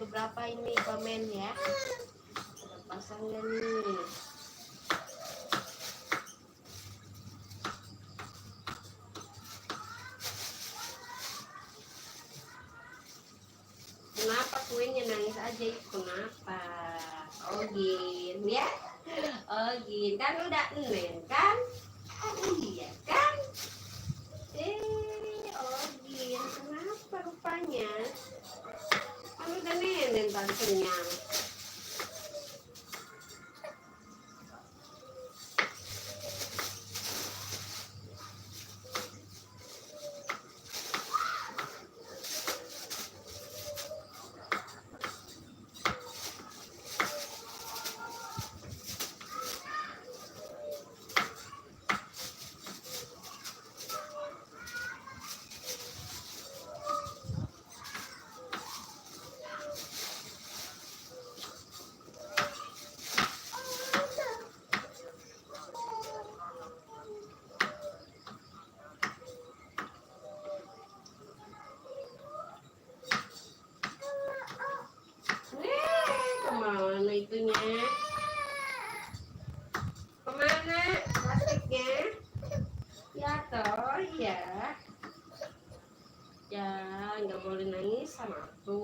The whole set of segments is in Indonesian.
beberapa ini komen ya. Ada pasangan nih. Kenapa kuenya nangis aja itu kenapa? Ogin ya, Ogin kan udah neng kan? Iya kan? Ogin kenapa rupanya? Kan udah nenen tantenya. Kemana itunya? Kemana plastiknya? Ya toh ya. Ya nggak boleh nangis sama aku.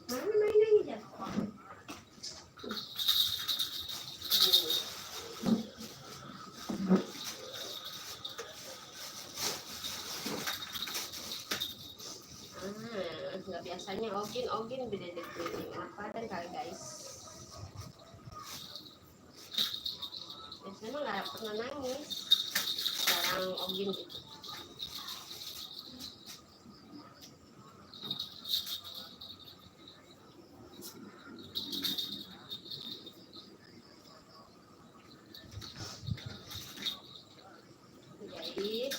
Mana mainannya jatuh? Nggak biasanya Ogin beda deh apa dan kali guys. Biasanya nggak pernah nangis. Sekarang Ogin gitu. Guys,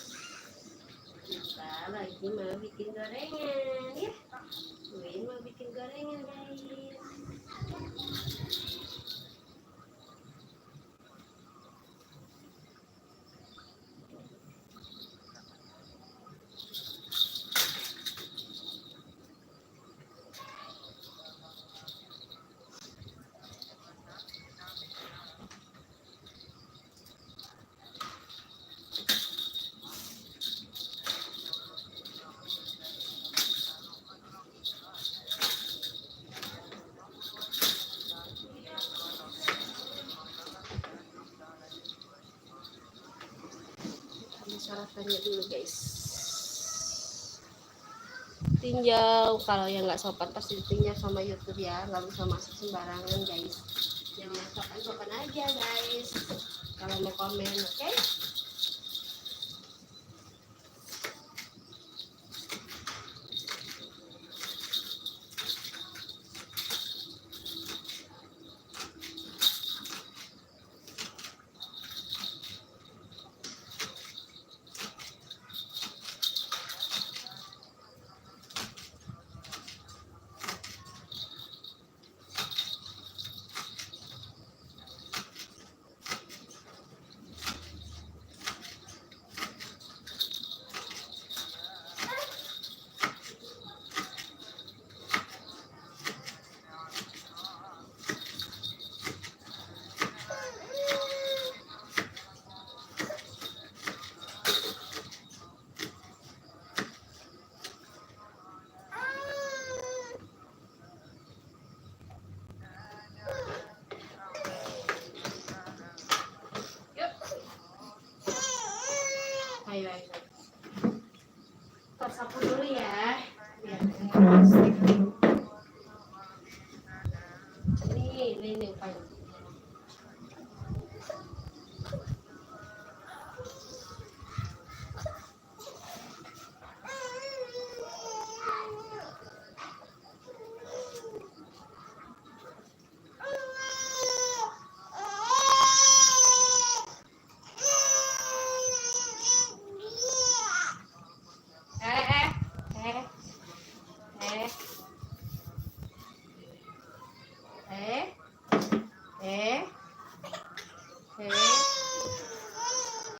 kita lagi mau bikin gorengan ya. Win mau bikin gorengan guys. Sarapannya dulu guys. Tinjau, kalau yang nggak sopan pasti ditinjau sama YouTube ya, nggak bisa masuk sembarangan guys. Yang sopan-sopan aja guys kalau mau komen, oke?